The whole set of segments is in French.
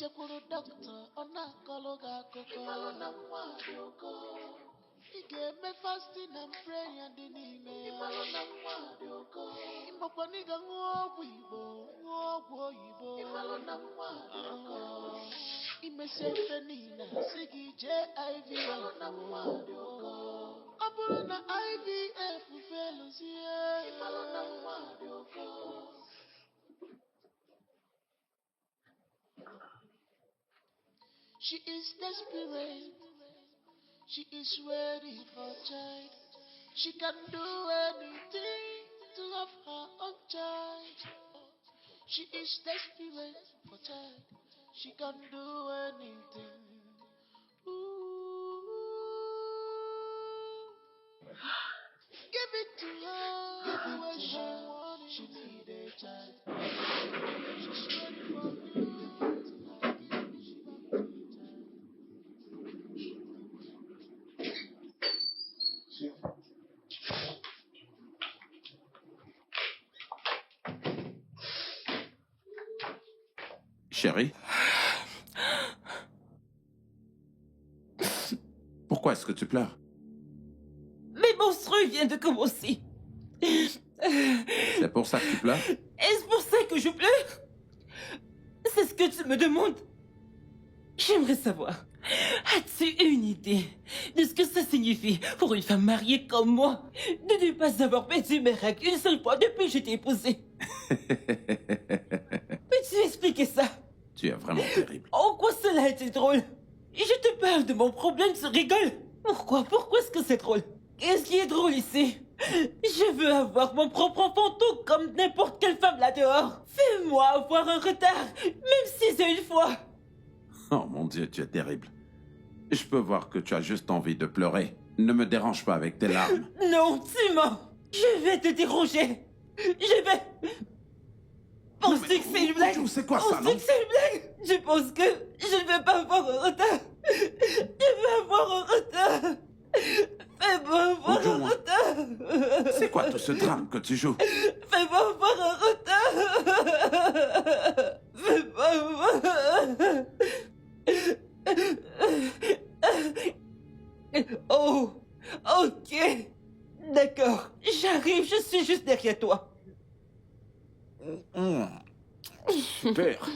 Ijekwuru doctor, ọ na-akọlụ gị akụkọ. Ịmalụ na nwa dị ụkọ. Ị ga-eme fasting and prayer dị n'ime ya. Ịmalụ na nwa dị ụkọ. Ịmakwa na ị ga-ṅụọ ọgwụ Igbo, ṅụọ ọgwụ oyibo. Ịmalụ na nwa dị ụkọ. Imesi efe niile sị gị jee IVF. Ịmalụ na nwa dị ụkọ. Ọ bụrụ na IVF feluzie. Ịmalụ na nwa dị ụkọ. She is desperate. She is ready for child. She can do anything to have her own child. She is desperate for child. She can do anything. Ooh. Give it to her. Give it when she wants it. She need a child. She's ready for you. Chérie? Pourquoi est-ce que tu pleures? Mais monstrueux vient de commencer. C'est pour ça que tu pleures? Est-ce pour ça que je pleure? C'est ce que tu me demandes? J'aimerais savoir, as-tu une idée de ce que ça signifie pour une femme mariée comme moi de ne pas avoir perdu mes règles une seule fois depuis que je t'ai épousée? Peux-tu expliquer ça? Tu es vraiment terrible. En quoi cela est drôle? Je te parle de mon problème, tu rigoles. Pourquoi est-ce que c'est drôle? Qu'est-ce qui est drôle ici? Je veux avoir mon propre enfant tout comme n'importe quelle femme là dehors. Fais-moi avoir un retard, même si c'est une fois. Oh mon Dieu, tu es terrible. Je peux voir que tu as juste envie de pleurer. Ne me dérange pas avec tes larmes. Non, tu mens. Je vais te déranger. Je vais... Penses-tu que c'est une blague? C'est quoi ça, non? Penses-tu que c'est une blague? Je pense que je ne vais pas avoir un retard. Je vais avoir un retard. Fais-moi avoir un retard. C'est quoi tout ce drame que tu joues? Fais-moi avoir un retard. Fais-moi avoir... Oh, ok. D'accord, j'arrive, je suis juste derrière toi. Super.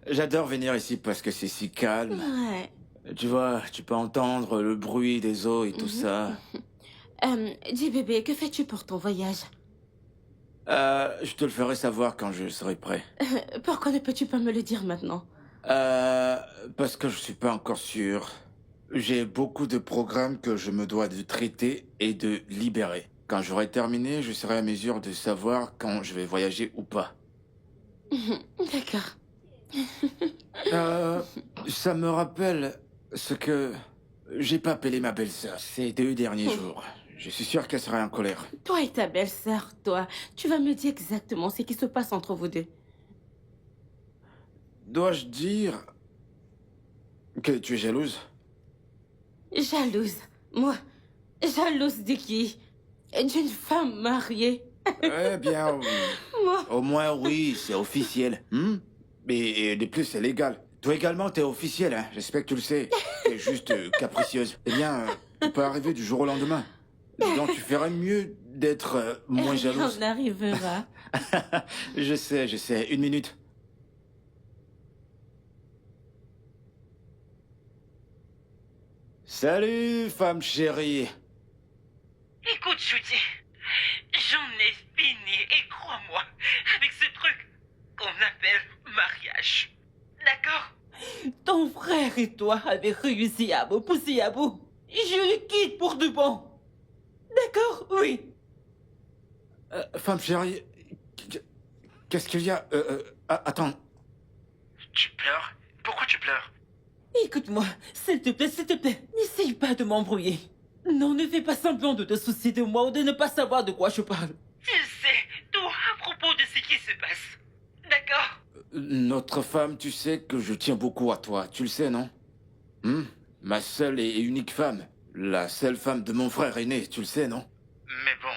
J'adore venir ici parce que c'est si calme. Ouais. Tu vois, tu peux entendre le bruit des eaux et tout ça. Dis bébé, que fais-tu pour ton voyage? Je te le ferai savoir quand je serai prêt. Pourquoi ne peux-tu pas me le dire maintenant? Parce que je suis pas encore sûr. J'ai beaucoup de programmes que je me dois de traiter et de libérer. Quand j'aurai terminé, je serai à mesure de savoir quand je vais voyager ou pas. D'accord. Ça me rappelle ce que... J'ai pas appelé ma belle-sœur ces 2 derniers jours. Je suis sûr qu'elle serait en colère. Toi et ta belle-sœur, toi, tu vas me dire exactement ce qui se passe entre vous deux. Dois-je dire que tu es jalouse? Jalouse? Moi? Jalouse de qui? D'une femme mariée? Eh bien, Moi? au moins oui, c'est officiel. Mais de plus, c'est légal. Toi également, t'es officiel, hein. J'espère que tu le sais. T'es juste capricieuse. Eh bien, tu peux arriver du jour au lendemain. Donc tu ferais mieux d'être moins jalouse. On arrivera. Je sais. 1 minute. Salut, femme chérie. Écoute, Judy, j'en ai fini, et crois-moi, avec ce truc qu'on appelle mariage. D'accord? Ton frère et toi avez réussi à me pousser à bout. Je le quitte pour de bon. D'accord? Oui. Femme chérie, qu'est-ce qu'il y a attends. Tu pleures? Pourquoi tu pleures? Écoute-moi, s'il te plaît, n'essaye pas de m'embrouiller. Non, ne fais pas semblant de te soucier de moi ou de ne pas savoir de quoi je parle. Tu sais tout à propos de ce qui se passe. D'accord? Notre femme, tu sais que je tiens beaucoup à toi. Tu le sais, non? Ma seule et unique femme. La seule femme de mon frère aîné, tu le sais, non? Mais bon,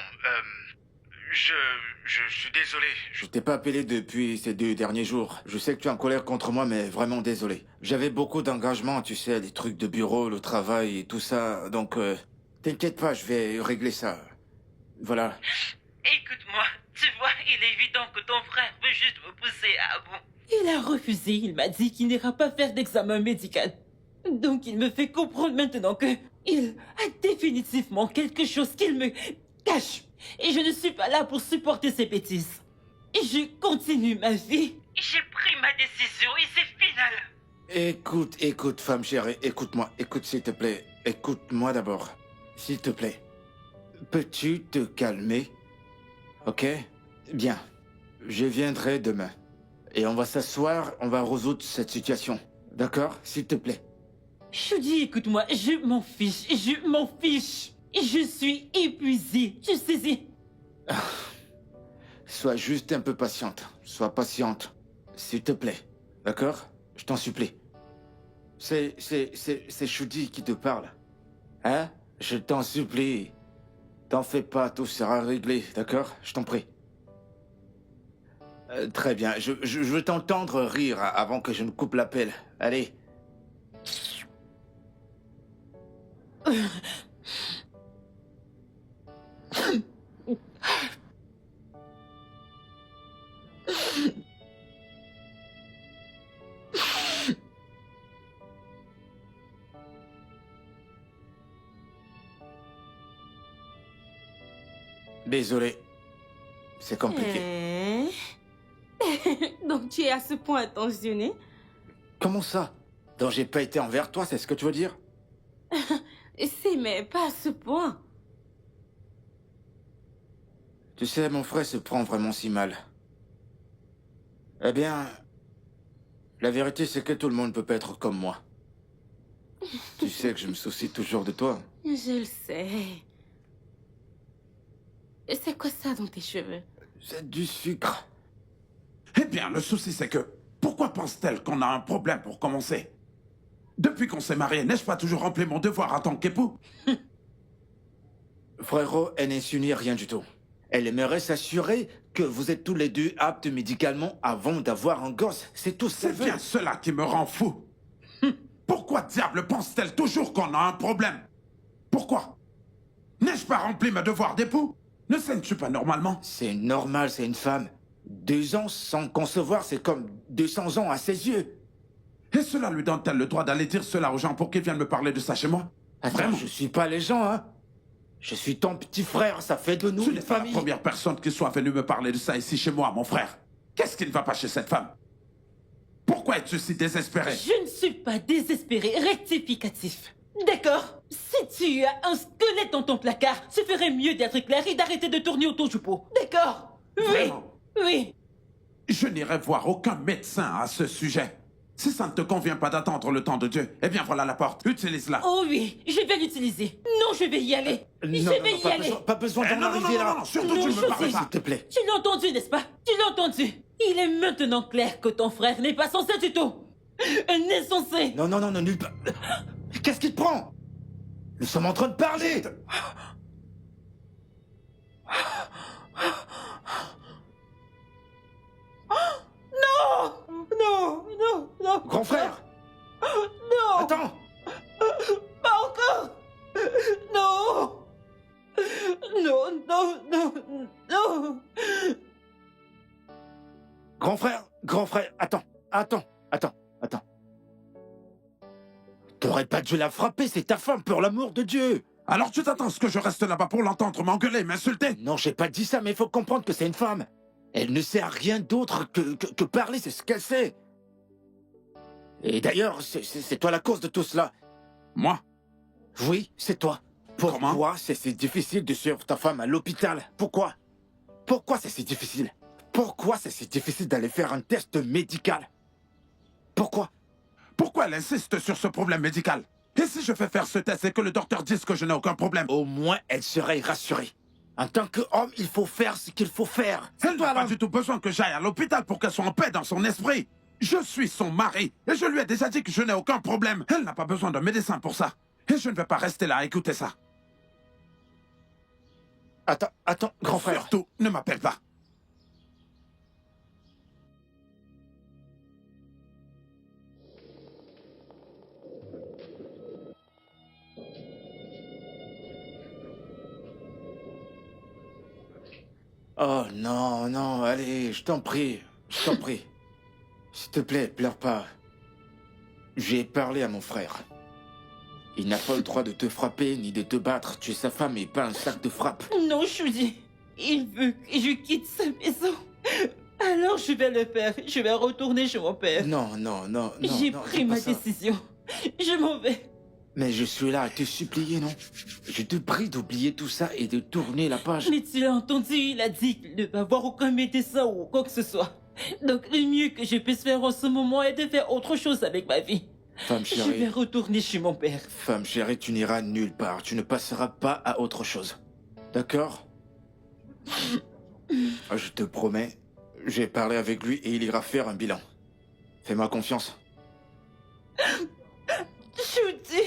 je suis désolé. Je t'ai pas appelé depuis ces 2 derniers jours. Je sais que tu es en colère contre moi, mais vraiment désolé. J'avais beaucoup d'engagement, tu sais, des trucs de bureau, le travail et tout ça. Donc, t'inquiète pas, je vais régler ça. Voilà. Écoute-moi, tu vois, il est évident que ton frère veut juste me pousser à bout. Il a refusé. Il m'a dit qu'il n'ira pas faire d'examen médical. Donc il me fait comprendre maintenant que il a définitivement quelque chose qu'il me cache. Et je ne suis pas là pour supporter ses bêtises. Et je continue ma vie. J'ai pris ma décision et c'est final. Écoute, femme chérie, écoute-moi. Écoute, s'il te plaît. Écoute-moi d'abord. S'il te plaît. Peux-tu te calmer? Ok? Bien. Je viendrai demain. Et on va s'asseoir, on va résoudre cette situation. D'accord? S'il te plaît. Shudi, écoute-moi, je m'en fiche. Je m'en fiche. Je suis épuisée. Tu saisis? Sois juste un peu patiente. Sois patiente. S'il te plaît. D'accord? Je t'en supplie. C'est Shudi qui te parle. Hein? Je t'en supplie. T'en fais pas, tout sera réglé, d'accord? Je t'en prie. Très bien. Je veux t'entendre rire avant que je ne coupe l'appel. Allez. Désolé. C'est compliqué. Donc tu es à ce point attentionné? Comment ça? Donc j'ai pas été envers toi, c'est ce que tu veux dire? Si, mais pas à ce point. Tu sais, mon frère se prend vraiment si mal. Eh bien, la vérité c'est que tout le monde peut pas être comme moi. Tu sais que je me soucie toujours de toi. Je le sais. C'est quoi ça dans tes cheveux? C'est du sucre. Eh bien, le souci, c'est que... Pourquoi pense-t-elle qu'on a un problème pour commencer? Depuis qu'on s'est mariés, n'ai-je pas toujours rempli mon devoir en tant qu'époux? Frérot, elle n'est sunie rien du tout. Elle aimerait s'assurer que vous êtes tous les deux aptes médicalement avant d'avoir un gosse. C'est tout ça. C'est bien cela qui me rend fou. Pourquoi diable pense-t-elle toujours qu'on a un problème? Pourquoi? N'ai-je pas rempli mes devoirs d'époux? Ne saignes-tu pas normalement? C'est normal, c'est une femme. 2 ans sans concevoir, c'est comme 200 ans à ses yeux. Et cela lui donne-t-elle le droit d'aller dire cela aux gens pour qu'ils viennent me parler de ça chez moi? Attends, Vraiment? je suis pas les gens, hein. Je suis ton petit frère, ça fait de nous Tu une n'es pas la famille. première personne qui soit venue me parler de ça ici chez moi, mon frère. Qu'est-ce qui ne va pas chez cette femme? Pourquoi es-tu si désespéré? Je ne suis pas désespéré, rectificatif. D'accord? Si tu as un squelette dans ton placard, ce ferait mieux d'être clair et d'arrêter de tourner autour du pot. D'accord? Oui. Vraiment? Oui. Je n'irai voir aucun médecin à ce sujet. Si ça ne te convient pas d'attendre le temps de Dieu, eh bien voilà la porte. Utilise-la. Oh oui, je vais l'utiliser. Non, je vais y aller. Je vais y aller. Pas besoin Eh d'en non, non, arriver non, là. non, surtout Non, tu ne je me parles sais. pas. S'il te plaît. Tu l'as entendu, n'est-ce pas? Tu l'as entendu. Il est maintenant clair que ton frère n'est pas censé du tout. N'est censé. Non, nulle part. Qu'est-ce qu'il te prend? Nous sommes en train de parler. Non. Grand frère. Non. Attends. Pas encore. Non. Non. Grand frère, attends. T'aurais pas dû la frapper, c'est ta femme, pour l'amour de Dieu. Alors tu t'attends à ce que je reste là-bas pour l'entendre m'engueuler, m'insulter? Non, j'ai pas dit ça, mais il faut comprendre que c'est une femme. Elle ne sait à rien d'autre que parler, c'est ce qu'elle sait. Et d'ailleurs, c'est toi la cause de tout cela. Moi? Oui, c'est toi. Comment? Pourquoi c'est si difficile de suivre ta femme à l'hôpital? Pourquoi c'est si difficile? Pourquoi c'est si difficile d'aller faire un test médical? Pourquoi elle insiste sur ce problème médical? Et si je fais faire ce test et que le docteur dise que je n'ai aucun problème? Au moins, elle serait rassurée. En tant qu'homme, il faut faire ce qu'il faut faire. Elle n'a pas du tout besoin que j'aille à l'hôpital pour qu'elle soit en paix dans son esprit. Je suis son mari et je lui ai déjà dit que je n'ai aucun problème. Elle n'a pas besoin d'un médecin pour ça. Et je ne vais pas rester là à écouter ça. Attends, grand frère. Surtout, ne m'appelle pas. Oh non, non, allez, je t'en prie. Je t'en prie. S'il te plaît, pleure pas. J'ai parlé à mon frère. Il n'a pas le droit de te frapper ni de te battre. Tu es sa femme et pas un sac de frappe. Non, Shuji. Il veut que je quitte sa maison. Alors je vais le faire. Je vais retourner chez mon père. Non, non, non, non. J'ai non, pris c'est pas ma ça. décision. Je m'en vais. Mais je suis là à te supplier, non? Je te prie d'oublier tout ça et de tourner la page. Mais tu l'as entendu, il a dit qu'il ne va voir aucun médecin ou quoi que ce soit. Donc le mieux que je puisse faire en ce moment est de faire autre chose avec ma vie. Femme Je vais chérie, retourner chez mon père. femme chérie, tu n'iras nulle part. Tu ne passeras pas à autre chose. D'accord? Je te promets, j'ai parlé avec lui et il ira faire un bilan. Fais-moi confiance. Shuji,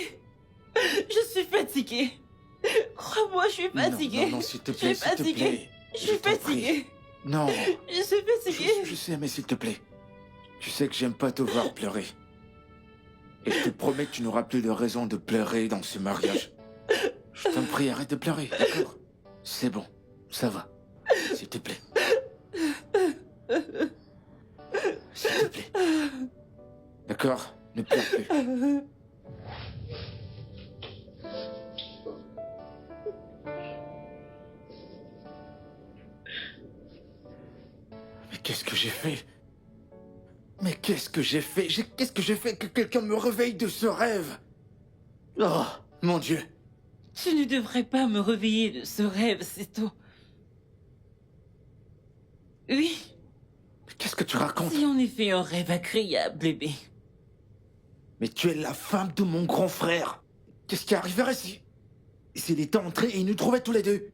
je suis fatiguée. Crois-moi, je suis fatiguée. Non, non, s'il te Je plaît, suis s'il te fatiguée. plaît. Je suis t'en prie. fatiguée. Non, Je suis fatiguée. je sais, mais s'il te plaît. Tu sais que j'aime pas te voir pleurer. Et je te promets que tu n'auras plus de raison de pleurer dans ce mariage. Je t'en prie, arrête de pleurer, d'accord? C'est bon, ça va. S'il te plaît. S'il te plaît. D'accord? Ne pleure plus. Mais qu'est-ce que j'ai fait? Mais qu'est-ce que j'ai fait? Qu'est-ce que j'ai fait que quelqu'un me réveille de ce rêve? Oh, mon Dieu. Tu ne devrais pas me réveiller de ce rêve, c'est tout. Oui, Mais qu'est-ce que tu racontes? c'est en effet un rêve agréable, bébé. Mais tu es la femme de mon grand frère. Qu'est-ce qui arriverait s'il était entré et il nous trouvait tous les deux?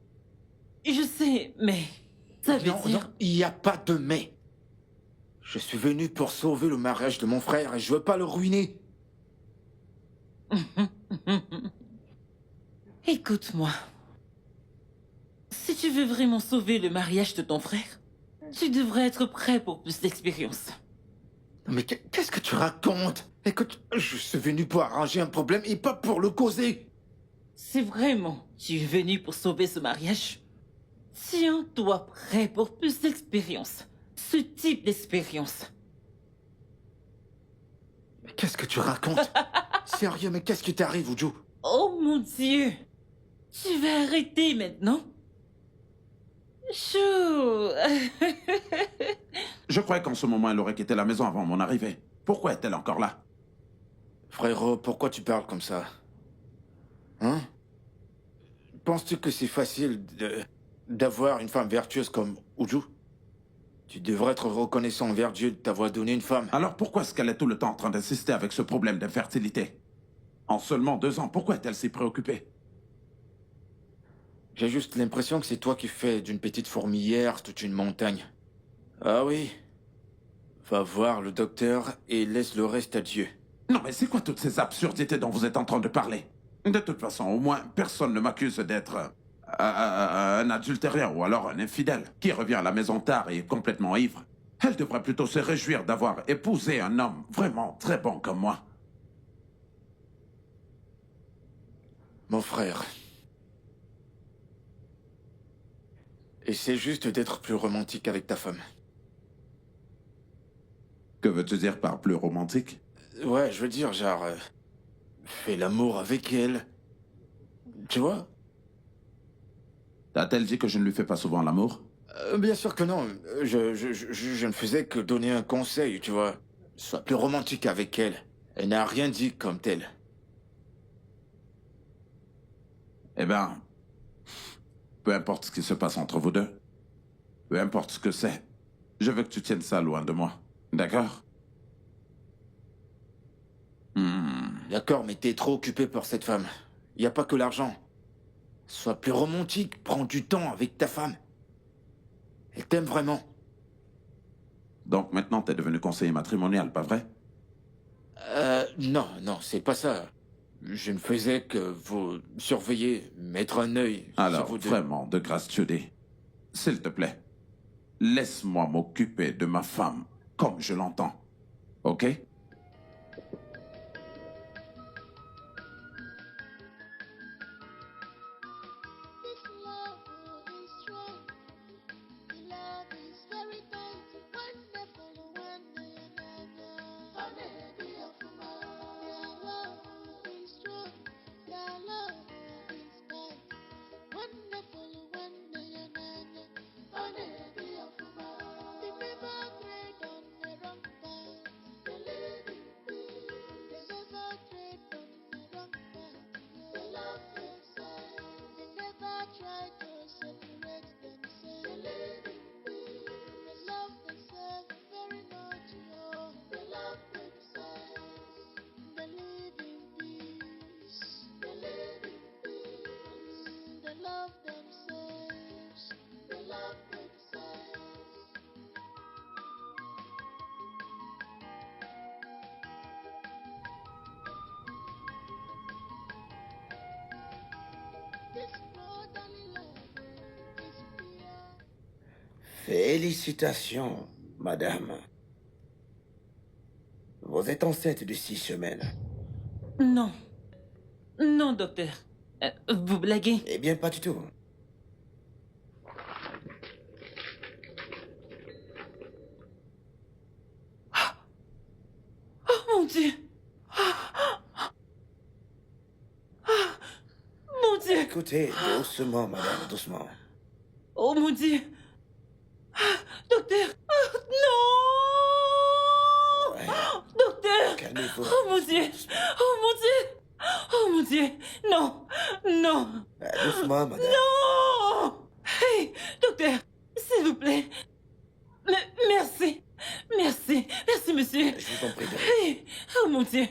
Je sais, mais ça veut Non, dire... non, il n'y a pas de mais. Je suis venu pour sauver le mariage de mon frère et je veux pas le ruiner. Écoute-moi. Si tu veux vraiment sauver le mariage de ton frère, tu devrais être prêt pour plus d'expérience. Non, mais qu'est-ce que tu racontes? Écoute, je suis venu pour arranger un problème et pas pour le causer. C'est vraiment tu es venu pour sauver ce mariage? Tiens-toi prêt pour plus d'expérience. Ce type d'expérience. Mais qu'est-ce que tu racontes? Sérieux, mais qu'est-ce qui t'arrive, Uju? Oh mon Dieu! Tu vas arrêter maintenant? Chou! Je croyais qu'en ce moment, elle aurait quitté la maison avant mon arrivée. Pourquoi est-elle encore là? Frérot, pourquoi tu parles comme ça? Hein? Penses-tu que c'est facile d'avoir une femme vertueuse comme Uju? Tu devrais être reconnaissant envers Dieu de t'avoir donné une femme. Alors pourquoi est-ce qu'elle est tout le temps en train d'insister avec ce problème d'infertilité? En seulement 2 ans, pourquoi est-elle si préoccupée? J'ai juste l'impression que c'est toi qui fais d'une petite fourmilière toute une montagne. Ah oui? Va voir le docteur et laisse le reste à Dieu. Non mais c'est quoi toutes ces absurdités dont vous êtes en train de parler? De toute façon, au moins, personne ne m'accuse d'être un adultérien ou alors un infidèle qui revient à la maison tard et est complètement ivre. Elle devrait plutôt se réjouir d'avoir épousé un homme vraiment très bon comme moi. Mon frère. Essaie juste d'être plus romantique avec ta femme. Que veux-tu dire par plus romantique? Ouais, je veux dire, genre... fais l'amour avec elle. Tu vois? T'a-t-elle dit que je ne lui fais pas souvent l'amour? Bien sûr que non. Je ne faisais que donner un conseil, tu vois. Sois plus romantique avec elle. Elle n'a rien dit comme tel. Eh ben, peu importe ce qui se passe entre vous deux, peu importe ce que c'est, je veux que tu tiennes ça loin de moi. D'accord? D'accord, mais t'es trop occupé par cette femme. Y a pas que l'argent. Sois plus romantique, prends du temps avec ta femme. Elle t'aime vraiment. Donc maintenant, t'es devenu conseiller matrimonial, pas vrai? Non, non, c'est pas ça. Je ne faisais que vous surveiller, mettre un œil sur Alors, vous deux. vraiment, de grâce, Judy, s'il te plaît, laisse-moi m'occuper de ma femme comme je l'entends. OK? This love is strong. Félicitations, madame. Vous êtes enceinte de 6 semaines. Non. Non, docteur. Vous blaguez? Eh bien, pas du tout. Oh mon Dieu! Mon Dieu! Écoutez, doucement, madame, doucement. Oh mon Dieu! Docteur! Non! Ouais, Docteur! calmez-vous. Oh mon Dieu! Oh mon Dieu! Oh mon Dieu! Non! Non! Doucement, madame. Non! Hey! Docteur! S'il vous plaît! Merci! Merci! Merci, monsieur! Je vous en prie de... Hey! Oh mon Dieu!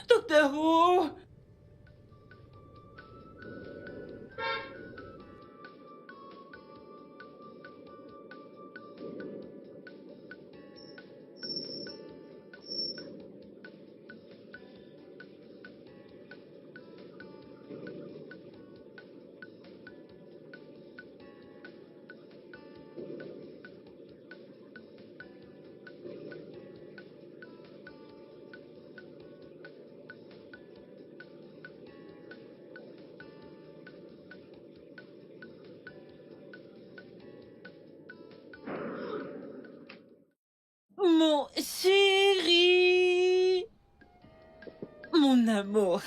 Docteur! Oh! Mon chéri! Mon amour!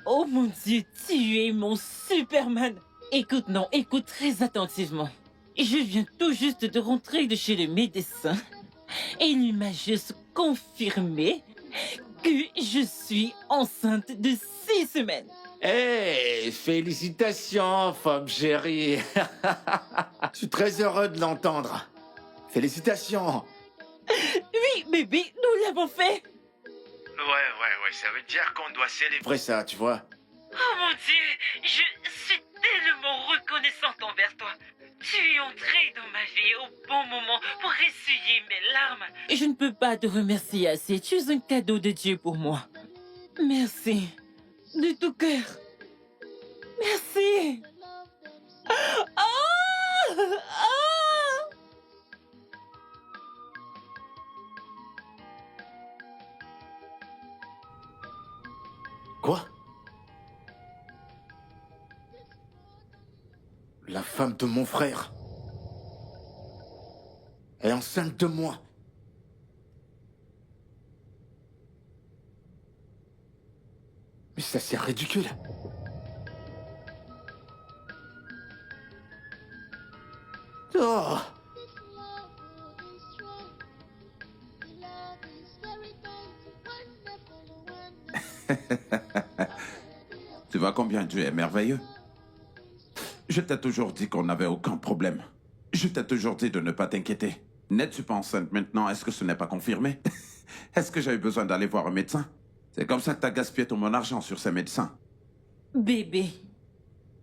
Oh mon Dieu, tu es mon Superman! Écoute, non, écoute très attentivement. Je viens tout juste de rentrer de chez le médecin et il m'a juste confirmé que je suis enceinte de 6 semaines. Hey, félicitations, femme chérie. Je suis très heureux de l'entendre. Félicitations. Oui, bébé, nous l'avons fait! Ouais, ça veut dire qu'on doit célébrer ça, tu vois. Oh mon Dieu, je suis tellement reconnaissante envers toi. Tu es entré dans ma vie au bon moment pour essuyer mes larmes. Je ne peux pas te remercier assez. Tu es un cadeau de Dieu pour moi. Merci. De tout cœur. Merci. Ah! Ah! Quoi? La femme de mon frère est enceinte de moi. Mais ça, c'est ridicule. Oh! Tu vois combien Dieu est merveilleux? Je t'ai toujours dit qu'on n'avait aucun problème. Je t'ai toujours dit de ne pas t'inquiéter. N'es-tu pas enceinte maintenant? Est-ce que ce n'est pas confirmé? Est-ce que j'ai eu besoin d'aller voir un médecin? C'est comme ça que t'as gaspillé tout mon argent sur ces médecins. Bébé,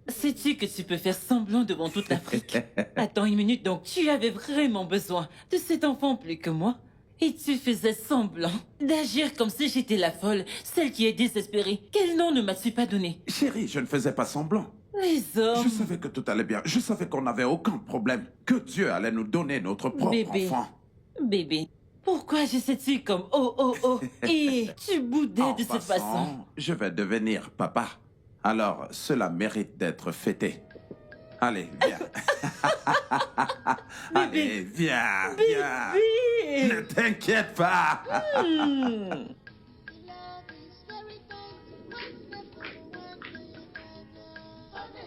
sais-tu que tu peux faire semblant devant toute l'Afrique? Attends une minute, donc tu avais vraiment besoin de cet enfant plus que moi? Et tu faisais semblant d'agir comme si j'étais la folle, celle qui est désespérée. Quel nom ne m'as-tu pas donné? Chérie, je ne faisais pas semblant. Les hommes... Je savais que tout allait bien. Je savais qu'on n'avait aucun problème. Que Dieu allait nous donner notre propre Bébé. enfant. Bébé, pourquoi j'essaie-tu comme oh oh oh et tu boudais En de cette passant, façon? je vais devenir papa. Alors, cela mérite d'être fêté. Allez, viens. Allez, viens, viens. Bébé! Ne t'inquiète pas. Hmm.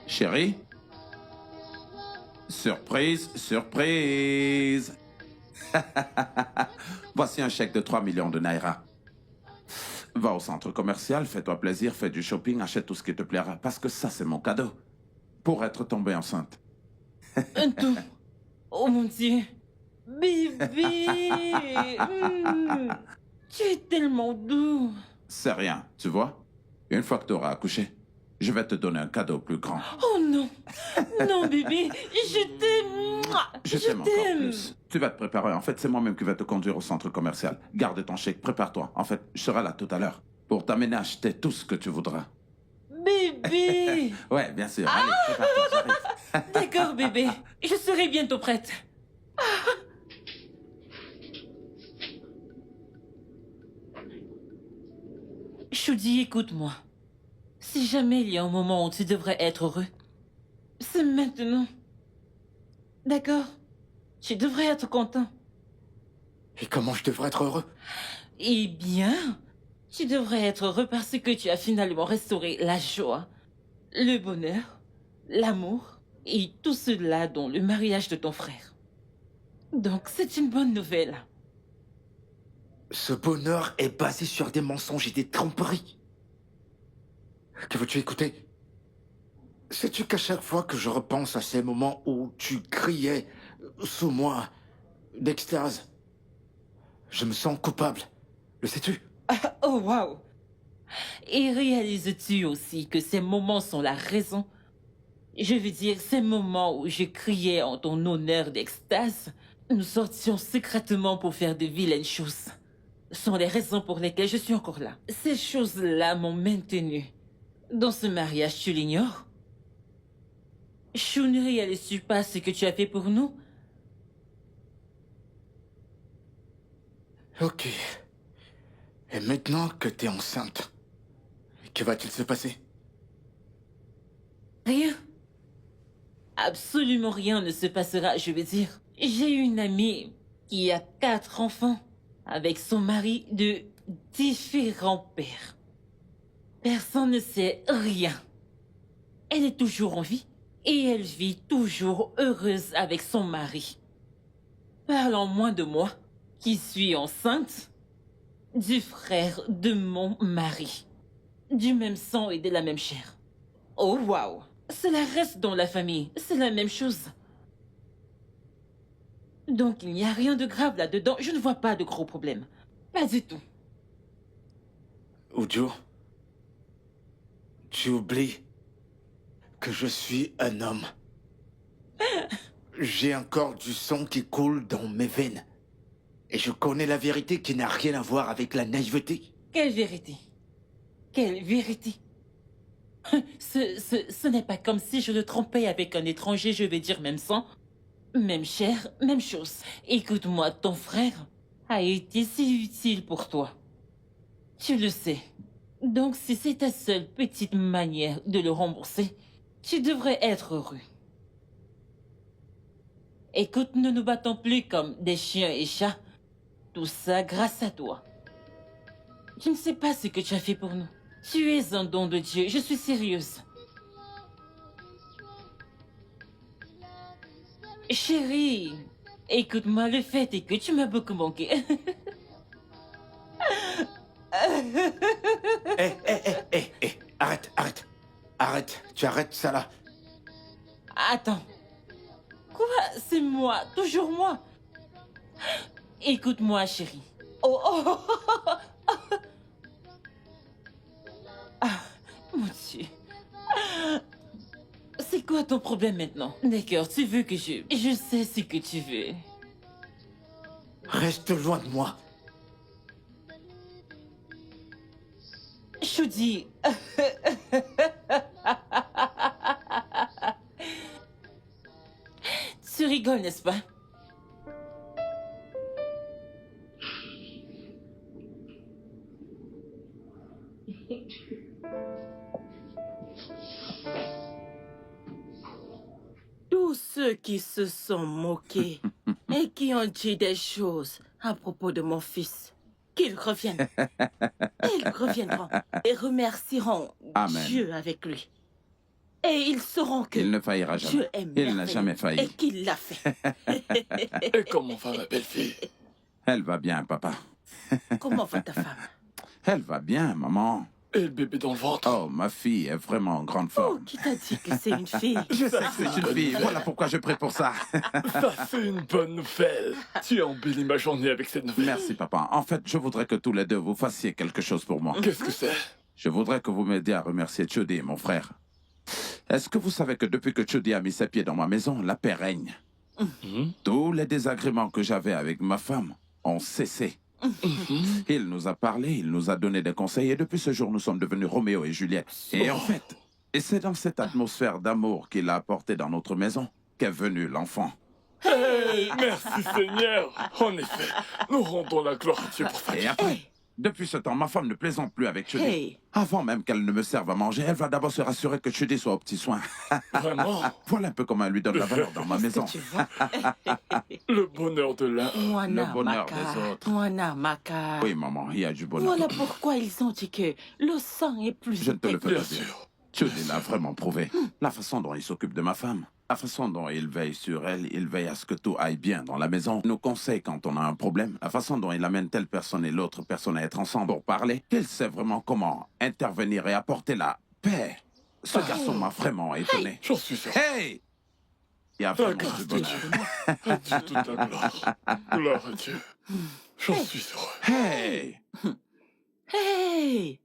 Chérie? Surprise, surprise. Voici un chèque de 3 millions de naira. Va au centre commercial, fais-toi plaisir, fais du shopping, achète tout ce qui te plaira, parce que ça, c'est mon cadeau. Pour être tombée enceinte. Un tout. Oh mon Dieu. Bébé. Tu es tellement doux. C'est rien, tu vois? Une fois que tu auras accouché, je vais te donner un cadeau plus grand. Oh non. Non, bébé. Je t'aime. Je t'aime encore plus. Tu vas te préparer. En fait, c'est moi-même qui vais te conduire au centre commercial. Garde ton chèque, prépare-toi. En fait, je serai là tout à l'heure pour t'amener à acheter tout ce que tu voudras. Bébé. Ouais, bien sûr. Allez, prépare-toi, j'arrive. D'accord, bébé. Je serai bientôt prête. Choudi, écoute-moi. Si jamais il y a un moment où tu devrais être heureux, c'est maintenant. D'accord? Tu devrais être content. Et comment je devrais être heureux? Eh bien, tu devrais être heureux parce que tu as finalement restauré la joie, le bonheur, l'amour et tout cela dans le mariage de ton frère. Donc, c'est une bonne nouvelle. Ce bonheur est basé sur des mensonges et des tromperies. Que veux-tu écouter? Sais-tu qu'à chaque fois que je repense à ces moments où tu criais sous moi d'extase, je me sens coupable. Le sais-tu? Oh, waouh! Et réalises-tu aussi que ces moments sont la raison? Je veux dire, ces moments où je criais en ton honneur d'extase, nous sortions secrètement pour faire de vilaines choses, sont les raisons pour lesquelles je suis encore là. Ces choses-là m'ont maintenu. Dans ce mariage, tu l'ignores? Je ne réalises pas ce que tu as fait pour nous? Ok. Et maintenant que t'es enceinte, que va-t-il se passer? Rien. Absolument rien ne se passera, je veux dire. J'ai une amie qui a 4 enfants avec son mari de différents pères. Personne ne sait rien. Elle est toujours en vie et elle vit toujours heureuse avec son mari. Parlons moins de moi, qui suis enceinte du frère de mon mari, du même sang et de la même chair. Oh waouh! Cela reste dans la famille, c'est la même chose. Donc il n'y a rien de grave là-dedans, je ne vois pas de gros problèmes. Pas du tout. Ujo, tu oublies que je suis un homme. J'ai encore du sang qui coule dans mes veines. Et je connais la vérité qui n'a rien à voir avec la naïveté. Quelle vérité? Quelle vérité? Ce n'est pas comme si je le trompais avec un étranger, je vais dire même sang, même chair, même chose. Écoute-moi, ton frère a été si utile pour toi. Tu le sais. Donc si c'est ta seule petite manière de le rembourser, tu devrais être heureux. Écoute, ne nous battons plus comme des chiens et chats. Tout ça grâce à toi. Je ne sais pas ce que tu as fait pour nous. Tu es un don de Dieu, je suis sérieuse. Chérie, écoute-moi, le fait est que tu m'as beaucoup manqué. Arrête, arrête. Arrête, tu arrêtes ça là. Attends. Quoi? C'est moi, toujours moi. Écoute-moi, chérie. Oh, oh, oh, oh, oh. Ah, mon Dieu. C'est quoi ton problème maintenant? D'accord, tu veux que je... Je sais ce que tu veux. Reste loin de moi. Choudi. Tu rigoles, n'est-ce pas? Tous ceux qui se sont moqués et qui ont dit des choses à propos de mon fils, qu'ils reviennent. Ils reviendront et remercieront Amen. Dieu avec lui. Et ils sauront que Il ne faillira jamais. Dieu est Il n'a merveilleux jamais failli. et qu'il l'a fait. Et comment va ma belle-fille? Elle va bien, papa. Comment va ta femme? Elle va bien, maman. Et le bébé dans le ventre? Oh, ma fille est vraiment en grande Oh, forme. qui t'a dit que c'est une fille? Je sais que c'est une fille. Voilà pourquoi je prie pour ça. Ça, c'est une bonne nouvelle. Tu as embelli ma journée avec cette nouvelle. Merci, papa. En fait, je voudrais que tous les deux vous fassiez quelque chose pour moi. Qu'est-ce que c'est? Je voudrais que vous m'aidiez à remercier Chudi, mon frère. Est-ce que vous savez que depuis que Chudi a mis ses pieds dans ma maison, la paix règne? Tous les désagréments que j'avais avec ma femme ont cessé. Il nous a parlé, il nous a donné des conseils et depuis ce jour, nous sommes devenus Roméo et Juliette. Et en fait, Et c'est dans cette atmosphère d'amour qu'il a apporté dans notre maison qu'est venu l'enfant. Hey, merci Seigneur. En effet, nous rendons la gloire à Dieu pour ça. Et après, depuis ce temps, ma femme ne plaisante plus avec Chudi. Hey. Avant même qu'elle ne me serve à manger, elle va d'abord se rassurer que Chudi soit aux petits soins. Vraiment, Voilà un peu comment elle lui donne la valeur dans ma maison. Tu vois? le bonheur de l'un. Moana Le bonheur Maka. des autres. Moana Maka. Oui, maman, il y a du bonheur. Voilà pourquoi ils ont dit que le sang est plus Je ne te le fais Bien pas dire. sûr. Chudi l'a vraiment prouvé. La façon dont il s'occupe de ma femme, la façon dont il veille sur elle, il veille à ce que tout aille bien dans la maison, nous conseille quand on a un problème, la façon dont il amène telle personne et l'autre personne à être ensemble pour parler, il sait vraiment comment intervenir et apporter la paix. Ce garçon m'a vraiment étonné. J'en suis sûr. Hey! Il y a vraiment Grâce du à bonheur. Dieu. À Dieu toute la gloire. Gloire à Dieu. J'en suis heureux. Hey! Hey!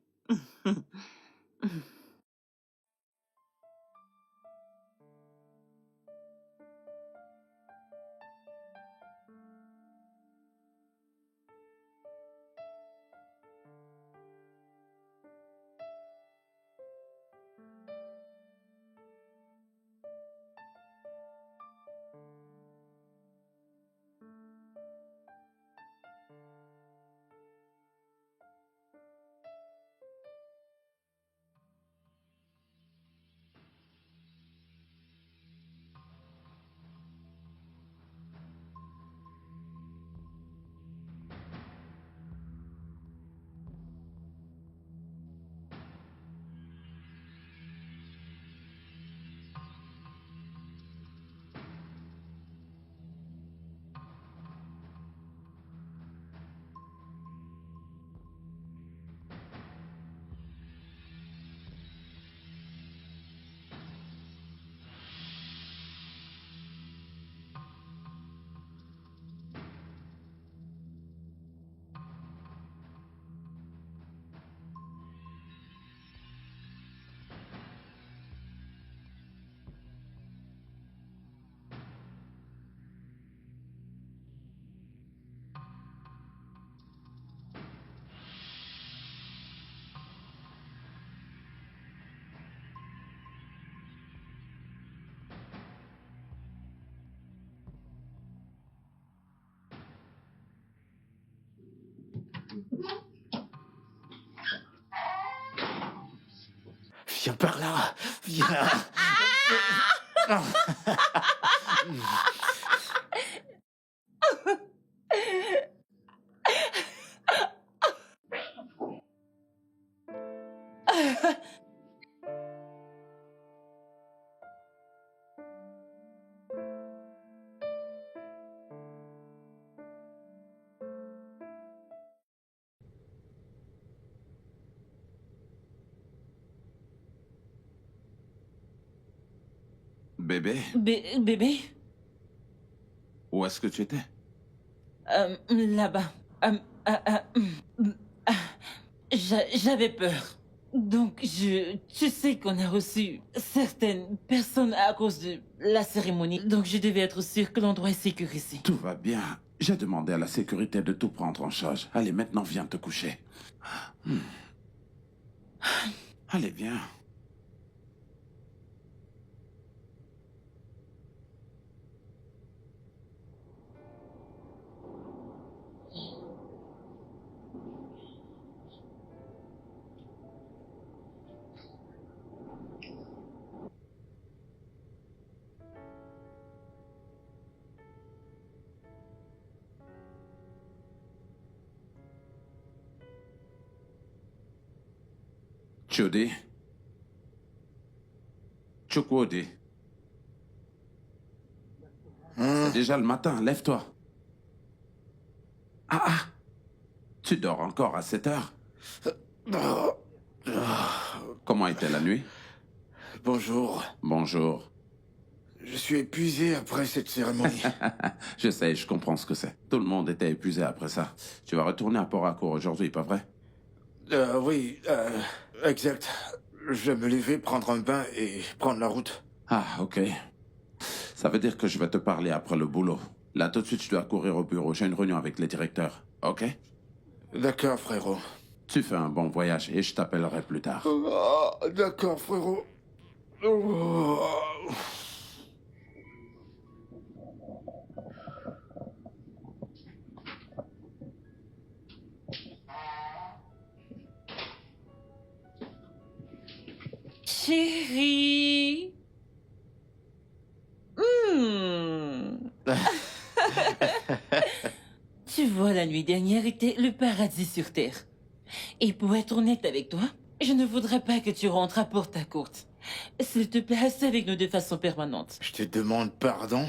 Viens par là. Viens. Bébé, Bébé, où est-ce que tu étais? là-bas. J'avais peur. Donc, tu sais qu'on a reçu certaines personnes à cause de la cérémonie. Donc, je devais être sûre que l'endroit est sécurisé. Tout va bien. J'ai demandé à la sécurité de tout prendre en charge. Allez, maintenant, viens te coucher. Allez, viens. Chudi. Chukwudi. C'est déjà le matin, lève-toi. Ah. Tu dors encore à 7 heures? Comment était la nuit? Bonjour. Bonjour. Je suis épuisé après cette cérémonie. Je sais, je comprends ce que c'est. Tout le monde était épuisé après ça. Tu vas retourner à Port-Harcourt aujourd'hui, pas vrai? Oui, exact. Je vais me lever, prendre un bain et prendre la route. Ah, ok. Ça veut dire que je vais te parler après le boulot. Là, tout de suite, je dois courir au bureau. J'ai une réunion avec les directeurs. Ok? D'accord, frérot. Tu fais un bon voyage et je t'appellerai plus tard. D'accord, frérot. Oh. Chérie. Tu vois, la nuit dernière était le paradis sur Terre. Et pour être honnête avec toi, je ne voudrais pas que tu rentres à Porte-à-Côte. S'il te plaît, reste avec nous de façon permanente. Je te demande pardon.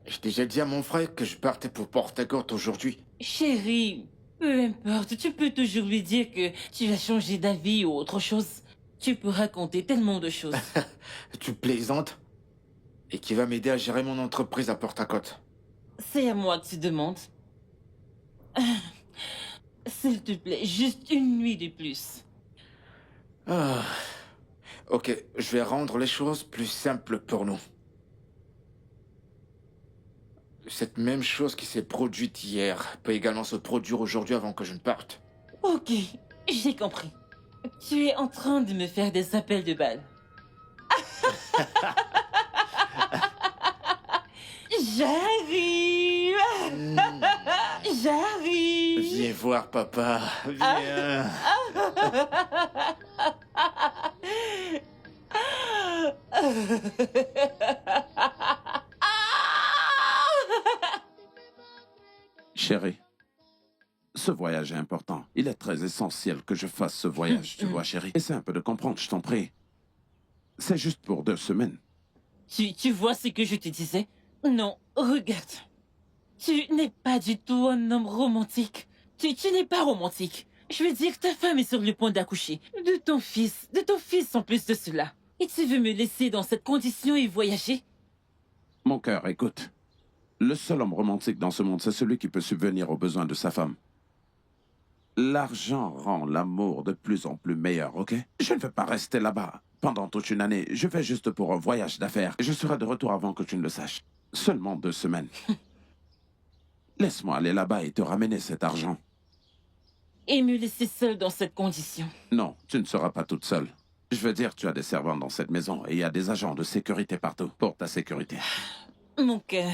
J'ai déjà dit à mon frère que je partais pour Porte-à-Côte aujourd'hui. Chérie, peu importe, tu peux toujours lui dire que tu vas changer d'avis ou autre chose. Tu peux raconter tellement de choses. Tu plaisantes? Et qui va m'aider à gérer mon entreprise à Porte-à-Côte. C'est à moi que tu demandes. S'il te plaît, juste une nuit de plus. Ah. Ok, je vais rendre les choses plus simples pour nous. Cette même chose qui s'est produite hier peut également se produire aujourd'hui avant que je ne parte. Ok, j'ai compris. Tu es en train de me faire des appels de balles. J'arrive. J'arrive. Viens voir papa, viens. Chérie, ce voyage est important. Il est très essentiel que je fasse ce voyage, tu vois, chérie. Essaie un peu de comprendre, je t'en prie. C'est juste pour 2 semaines. Tu vois ce que je te disais? Non, regarde. Tu n'es pas du tout un homme romantique. Tu n'es pas romantique. Je veux dire, ta femme est sur le point d'accoucher. De ton fils en plus de cela. Et tu veux me laisser dans cette condition et voyager? Mon cœur, écoute. Le seul homme romantique dans ce monde, c'est celui qui peut subvenir aux besoins de sa femme. L'argent rend l'amour de plus en plus meilleur, ok? Je ne vais pas rester là-bas pendant toute une année. Je vais juste pour un voyage d'affaires. Je serai de retour avant que tu ne le saches. Seulement 2 semaines. Laisse-moi aller là-bas et te ramener cet argent. Et me laisser seule dans cette condition. Non, tu ne seras pas toute seule. Je veux dire, tu as des servants dans cette maison et il y a des agents de sécurité partout pour ta sécurité. Mon cœur.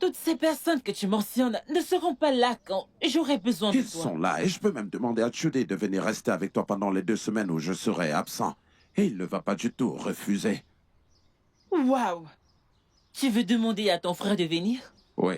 Toutes ces personnes que tu mentionnes ne seront pas là quand j'aurai besoin de Ils toi. sont là et je peux même demander à Judy de venir rester avec toi pendant les 2 semaines où je serai absent. Et il ne va pas du tout refuser. Waouh! Tu veux demander à ton frère de venir? Oui.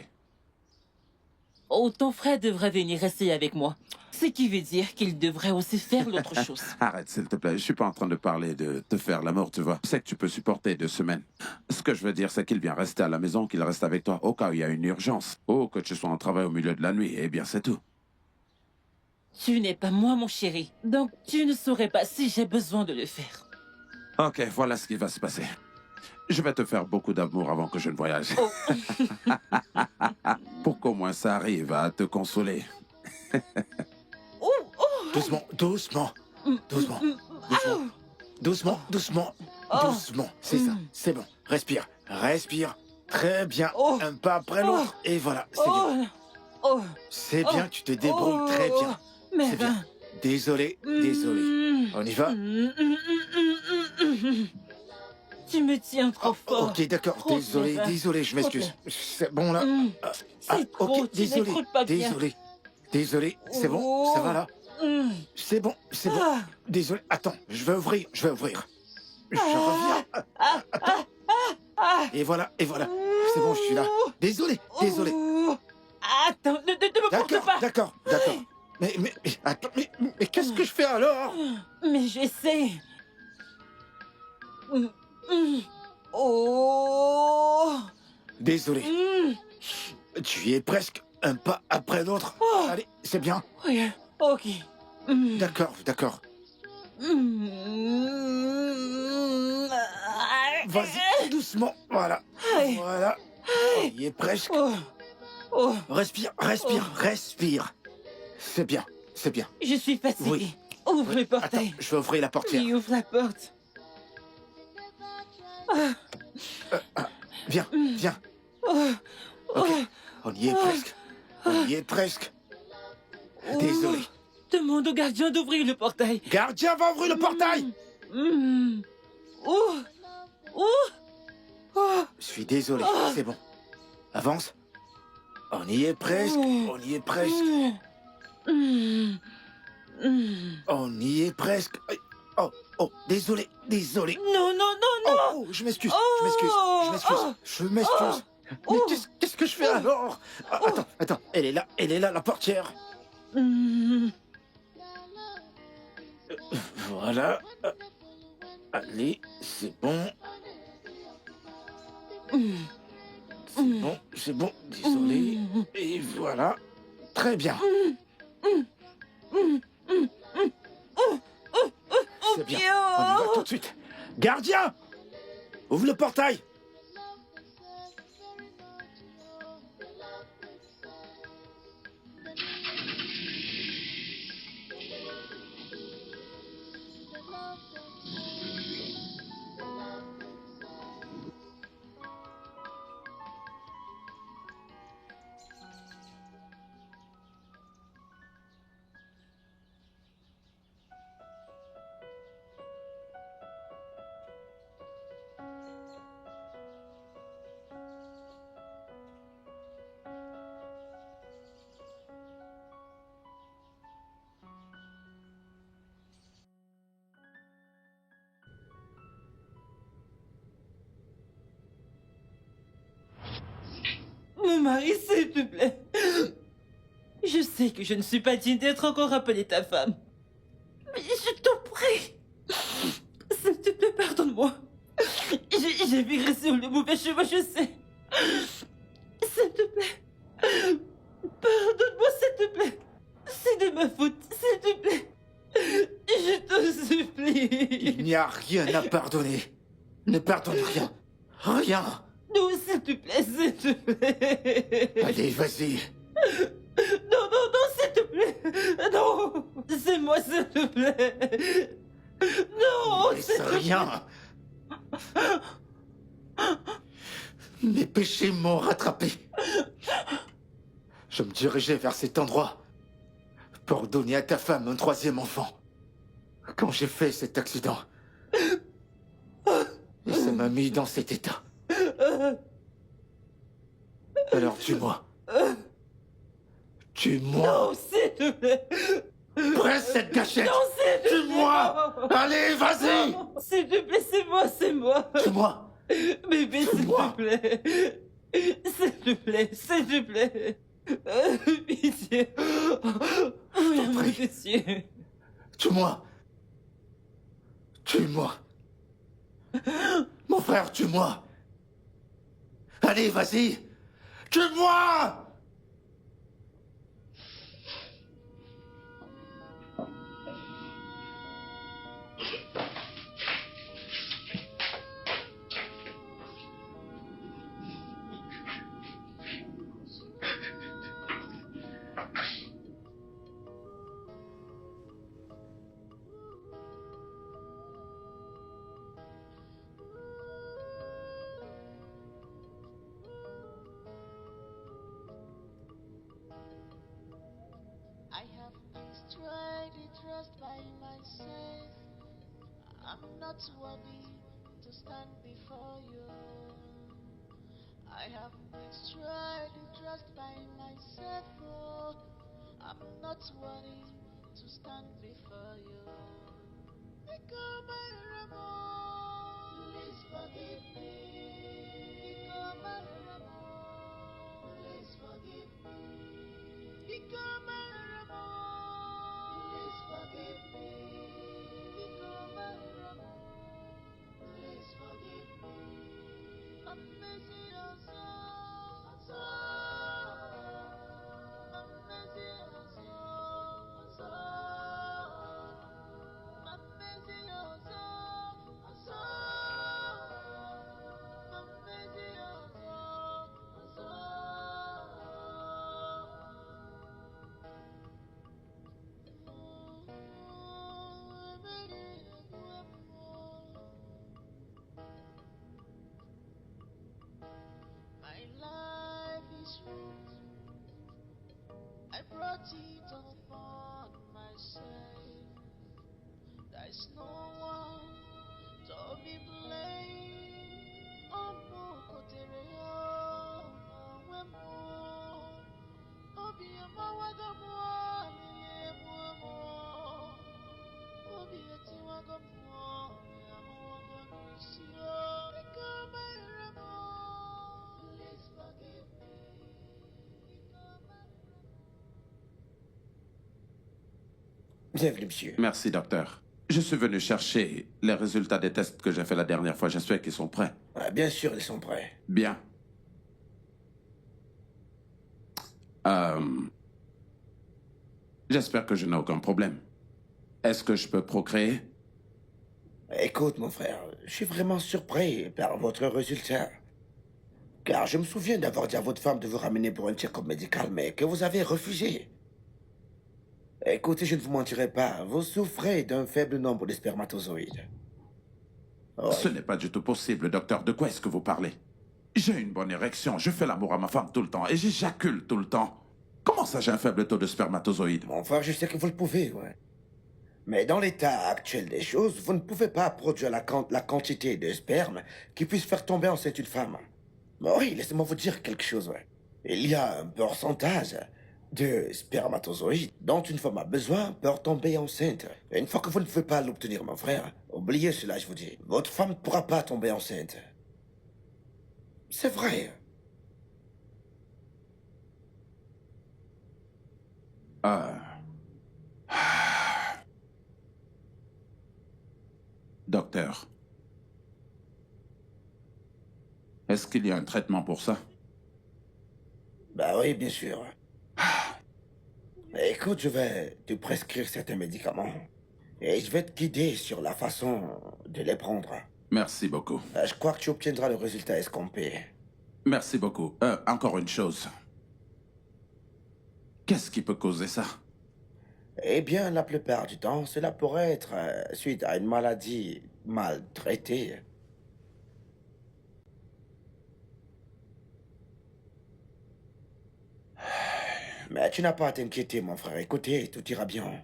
Oh, ton frère devrait venir rester avec moi. Ce qui veut dire qu'il devrait aussi faire l'autre chose. Arrête, s'il te plaît. Je suis pas en train de parler de te faire l'amour, tu vois. Je sais que tu peux supporter 2 semaines. Ce que je veux dire, c'est qu'il vient rester à la maison, qu'il reste avec toi au cas où il y a une urgence. Ou que tu sois en travail au milieu de la nuit. Eh bien, c'est tout. Tu n'es pas moi, mon chéri. Donc, tu ne saurais pas si j'ai besoin de le faire. Ok, voilà ce qui va se passer. Je vais te faire beaucoup d'amour avant que je ne voyage. Oh. Pour qu'au moins ça arrive à te consoler. Oh, oh. Doucement, doucement, doucement, doucement, doucement, doucement, Oh. doucement. C'est ça, c'est bon. Respire, respire. Très bien. Oh. Un pas après l'autre. Et voilà, c'est bien. Oh. C'est Oh. bien, tu te débrouilles très bien. Mais C'est bien. Désolé, désolé. On y va? Tu me tiens trop fort. Ok, d'accord. Trop Désolé, bien. désolé, je m'excuse. C'est bon là. C'est trop, ok, tu désolé, n'écoutes pas bien. désolé. Désolé, c'est bon, ça va là? Mm. C'est bon, c'est bon. Ah. Désolé, attends, je vais ouvrir, je vais ouvrir. Je reviens. Et voilà, c'est bon, je suis là. Désolé, désolé. Oh. Attends, ne me porte D'accord, pas. d'accord, d'accord. Mais, attends, mais qu'est-ce que je fais alors? Mais j'essaie. Oh. Désolé, tu y es presque un pas après l'autre. Oh. Allez, c'est bien. Oui, ok. D'accord, d'accord. Vas-y, doucement, voilà. Aïe. Voilà. On y est presque. Oh. Oh. Respire, respire, respire. C'est bien, c'est bien. Je suis fatiguée. Oui. Ouvre le Attends, portail. je vais ouvrir la portière. Oui, ouvre la porte. Viens, viens. Oh. Ok, on y est presque. On y est presque. Désolé. Demande au gardien d'ouvrir le portail. Gardien va ouvrir le portail. Ouh. Ouh. Oh. Je suis désolé, c'est bon. Avance. On y est presque, on y est presque. On y est presque. Oh, oh, désolé, désolé. Non, non, non, non. Oh, je m'excuse, je m'excuse, je m'excuse, je m'excuse. Mais qu'est-ce que je fais alors? Attends, elle est là, la portière. Voilà. Allez, c'est bon. C'est bon, désolé. Et voilà. Très bien. C'est bien, on y va tout de suite. Gardien! Ouvre le portail! Mon mari, s'il te plaît. Je sais que je ne suis pas digne d'être encore appelée ta femme. Mais je t'en prie. S'il te plaît, pardonne-moi. J'ai viré sur le mauvais chemin, je sais. S'il te plaît. Pardonne-moi, s'il te plaît. C'est de ma faute, s'il te plaît. Je te supplie. Il n'y a rien à pardonner. Ne pardonne rien. Rien. Non, s'il te plaît, s'il te plaît. Allez, vas-y. Non, non, non, s'il te plaît. Non, c'est moi, s'il te plaît. Non, Mais s'il c'est te plaît. rien. Mes péchés m'ont rattrapé. Je me dirigeais vers cet endroit pour donner à ta femme un troisième enfant. Quand j'ai fait cet accident, et ça m'a mis dans cet état. Alors tue-moi. Tue-moi. Non, s'il te plaît. Presse cette gâchette. Non, s'il te plaît. Tue-moi. Allez, vas-y. Non, s'il te plaît, c'est moi, c'est moi. Tue-moi. Bébé, s'il Tue-moi. te plaît. S'il te plaît, s'il te plaît. Pitié. Oui, mon Dieu. Tue-moi. Tue-moi. Mon frère, tue-moi. Allez, vas-y. Tue-moi. I have destroyed the trust by myself. I'm not worthy to stand before you. I have destroyed the trust by myself. Oh, I'm not worthy to stand before you. Become my Ramon, please forgive me. Become my Ramon, please forgive me. Become my Ramon, please forgive me. Become my Ramon, please forgive me. I'm missing your soul, I'm missing your soul, I'm missing your soul, I'm missing your soul. My life is ruined. I brought it upon myself. There's no one to be blessed. Bienvenue, monsieur. Merci, docteur. Je suis venu chercher les résultats des tests que j'ai fait la dernière fois. J'espère qu'ils sont prêts. Ah, bien sûr, ils sont prêts. Bien. J'espère que je n'ai aucun problème. Est-ce que je peux procréer? Écoute, mon frère, je suis vraiment surpris par votre résultat. Car je me souviens d'avoir dit à votre femme de vous ramener pour un check-up médical, mais que vous avez refusé. Écoutez, je ne vous mentirai pas, vous souffrez d'un faible nombre de spermatozoïdes. Oh, Ce n'est pas du tout possible, docteur. De quoi est-ce que vous parlez? J'ai une bonne érection, je fais l'amour à ma femme tout le temps et j'éjacule tout le temps. Comment ça, j'ai un faible taux de spermatozoïdes? mon frère, je sais que vous le pouvez, ouais. Mais dans l'état actuel des choses, vous ne pouvez pas produire la quantité de sperme qui puisse faire tomber enceinte une femme. Oui, laissez-moi vous dire quelque chose, ouais. Il y a un pourcentage de spermatozoïdes dont une femme a besoin pour tomber enceinte. Et une fois que vous ne pouvez pas l'obtenir, mon frère, oubliez cela, je vous dis. Votre femme ne pourra pas tomber enceinte. C'est vrai. Docteur, est-ce qu'il y a un traitement pour ça? Bah oui, bien sûr. Écoute, je vais te prescrire certains médicaments. Et je vais te guider sur la façon de les prendre. Merci beaucoup. Je crois que tu obtiendras le résultat escompté. Merci beaucoup. Encore une chose. Qu'est-ce qui peut causer ça? Eh bien, la plupart du temps, cela pourrait être suite à une maladie mal traitée. Mais tu n'as pas à t'inquiéter, mon frère. Écoutez, tout ira bien.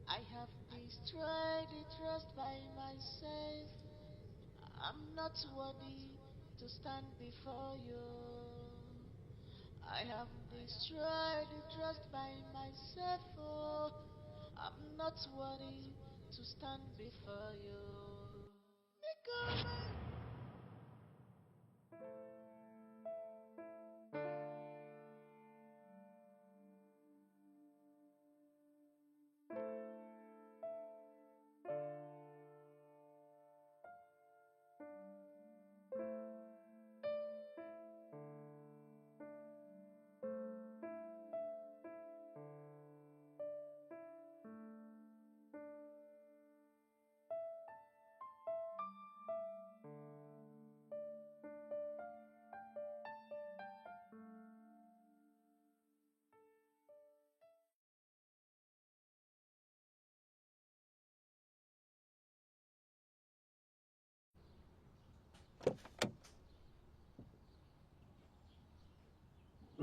I have destroyed the trust by myself. I'm not worthy to stand before you. I have destroyed the trust by myself. Oh, I'm not worthy to stand before you. Because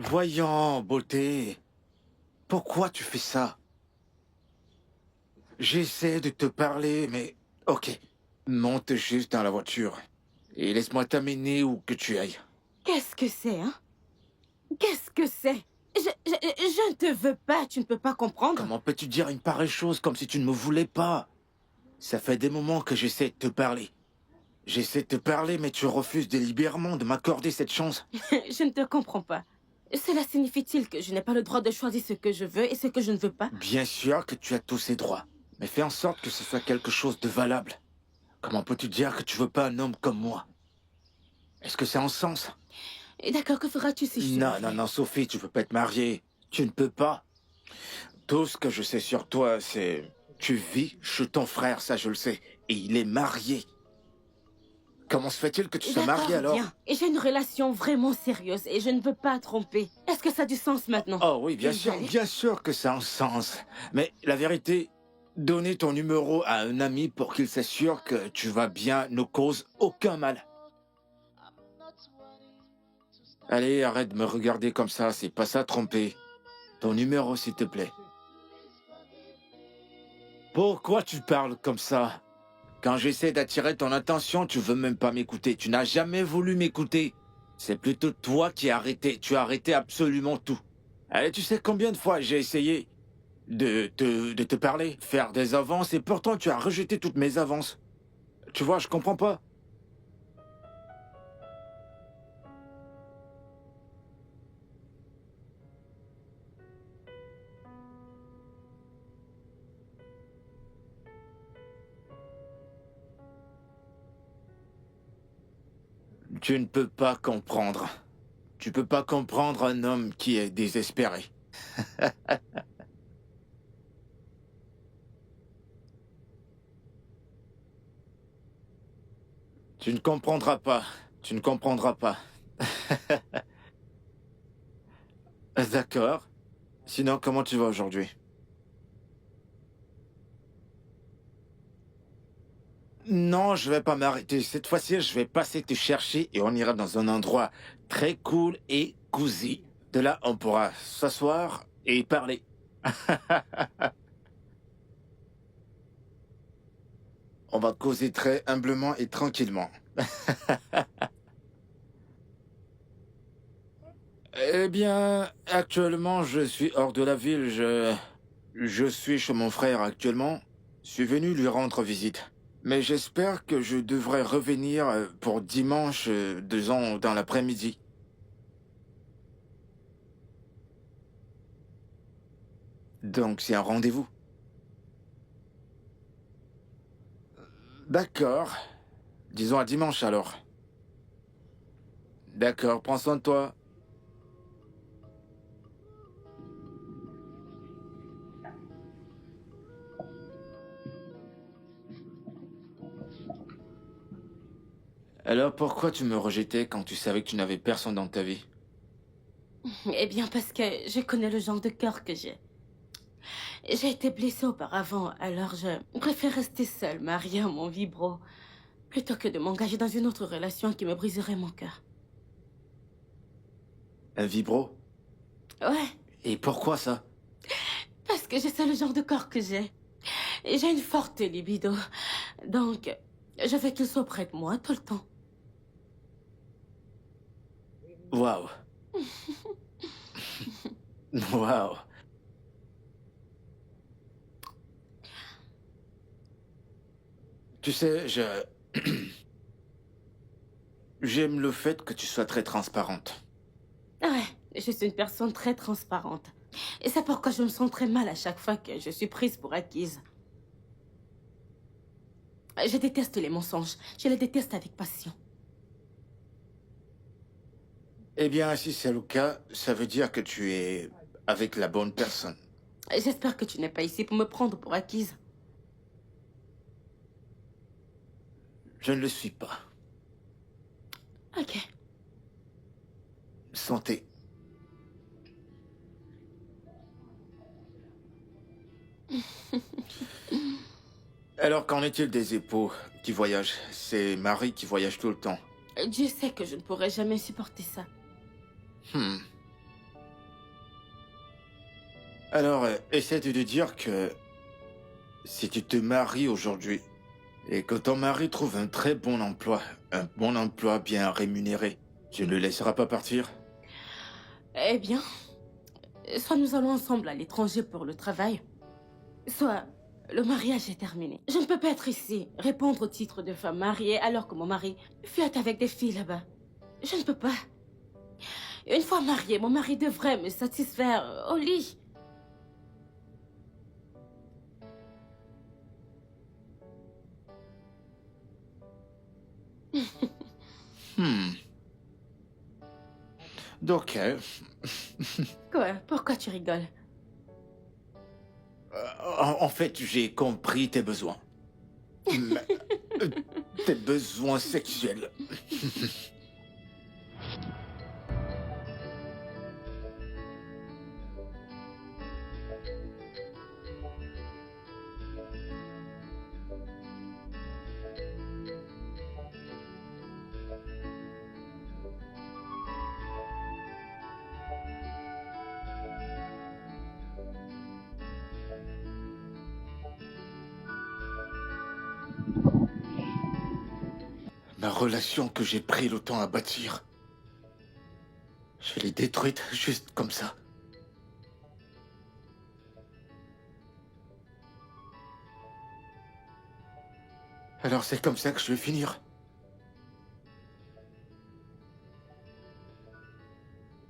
Voyons, beauté. Pourquoi tu fais ça? J'essaie de te parler, mais... Ok. Monte juste dans la voiture. Et laisse-moi t'amener où que tu ailles. Qu'est-ce que c'est, hein? Qu'est-ce que c'est? Je ne te veux pas, tu ne peux pas comprendre. Comment peux-tu dire une pareille chose comme si tu ne me voulais pas? Ça fait des moments que j'essaie de te parler. J'essaie de te parler, mais tu refuses délibérément de m'accorder cette chance. Je ne te comprends pas. Cela signifie-t-il que je n'ai pas le droit de choisir ce que je veux et ce que je ne veux pas? Bien sûr que tu as tous ces droits. Mais fais en sorte que ce soit quelque chose de valable. Comment peux-tu dire que tu veux pas un homme comme moi? Est-ce que c'est en sens? Et d'accord, que feras-tu si je... Non, Sophie, tu peux pas être mariée. Tu ne peux pas. Tout ce que je sais sur toi, c'est... Tu vis chez ton frère, ça je le sais. Et il est marié. Comment se fait-il que tu sois D'accord, mariée alors? bien. Et j'ai une relation vraiment sérieuse et je ne veux pas tromper. Est-ce que ça a du sens maintenant? Oh oui, Désolée. bien sûr que ça a un sens. Mais la vérité, donner ton numéro à un ami pour qu'il s'assure que tu vas bien ne cause aucun mal. Allez, arrête de me regarder comme ça, c'est pas ça tromper. Ton numéro, s'il te plaît. Pourquoi tu parles comme ça? Quand j'essaie d'attirer ton attention, tu veux même pas m'écouter. Tu n'as jamais voulu m'écouter. C'est plutôt toi qui as arrêté. Tu as arrêté absolument tout. Allez, tu sais combien de fois j'ai essayé de te parler, faire des avances, et pourtant tu as rejeté toutes mes avances. Tu vois, je comprends pas. Tu ne peux pas comprendre. Tu peux pas comprendre un homme qui est désespéré. Tu ne comprendras pas. Tu ne comprendras pas. D'accord. Sinon, comment tu vas aujourd'hui? Non, je vais pas m'arrêter. Cette fois-ci, je vais passer te chercher et on ira dans un endroit très cool et cosy. De là, on pourra s'asseoir et parler. On va causer très humblement et tranquillement. Eh bien, actuellement, je suis hors de la ville. Je suis chez mon frère actuellement. Je suis venu lui rendre visite. Mais j'espère que je devrais revenir pour dimanche, disons, dans l'après-midi. Donc, c'est un rendez-vous. D'accord. Disons à dimanche alors. D'accord, prends soin de toi. Alors pourquoi tu me rejetais quand tu savais que tu n'avais personne dans ta vie? Eh bien, parce que je connais le genre de cœur que j'ai. J'ai été blessée auparavant, alors je préfère rester seule, mariée à mon vibro, plutôt que de m'engager dans une autre relation qui me briserait mon cœur. Un vibro? Ouais, Et pourquoi ça? parce que je sais le genre de corps que j'ai. Et j'ai une forte libido. Donc, je veux qu'il soit près de moi tout le temps. Waouh. Waouh. Tu sais, j'aime le fait que tu sois très transparente. Ouais, je suis une personne très transparente. Et c'est pourquoi je me sens très mal à chaque fois que je suis prise pour acquise. Je déteste les mensonges. Je les déteste avec passion. Eh bien, si c'est le cas, ça veut dire que tu es avec la bonne personne. J'espère que tu n'es pas ici pour me prendre pour acquise. Je ne le suis pas. Ok. Santé. Alors, qu'en est-il des époux qui voyagent? C'est Marie qui voyage tout le temps. Dieu sait que je ne pourrai jamais supporter ça. Alors, essaie de dire que si tu te maries aujourd'hui et que ton mari trouve un très bon emploi bien rémunéré, tu ne le laisseras pas partir? Eh bien, soit nous allons ensemble à l'étranger pour le travail, soit le mariage est terminé. Je ne peux pas être ici, répondre au titre de femme mariée alors que mon mari flirte avec des filles là-bas. Je ne peux pas. Une fois mariée, mon mari devrait me satisfaire au lit. Donc, Quoi? Pourquoi tu rigoles? en fait, j'ai compris tes besoins. Mais, tes besoins sexuels. Ma relation que j'ai pris le temps à bâtir, je l'ai détruite juste comme ça. Alors c'est comme ça que je vais finir.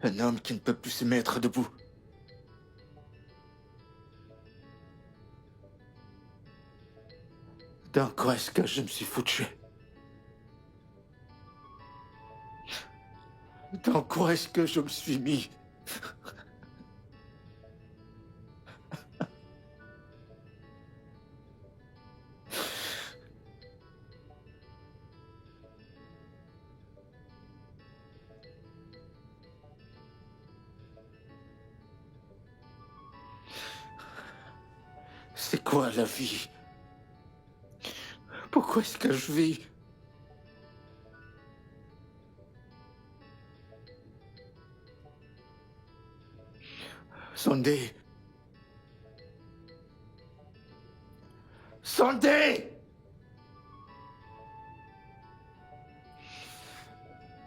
Un homme qui ne peut plus se mettre debout. Dans quoi est-ce que je me suis foutu? Dans quoi est-ce que je me suis mis? C'est quoi la vie? Pourquoi est-ce que je vis? Sunday! Sunday!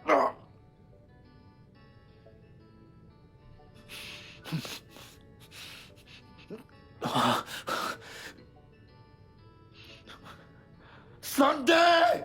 Ah. Ah. Sunday!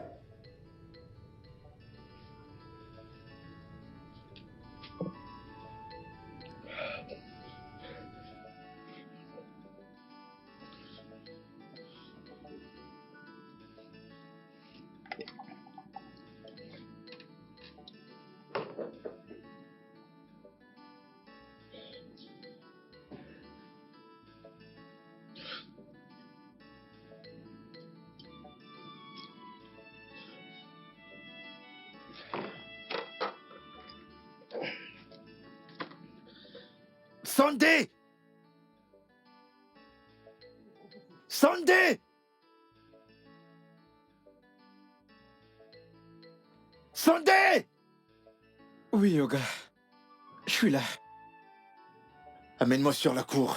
Sunday! Sunday! Sunday! Oui, Yoga. Je suis là. Amène-moi sur la cour.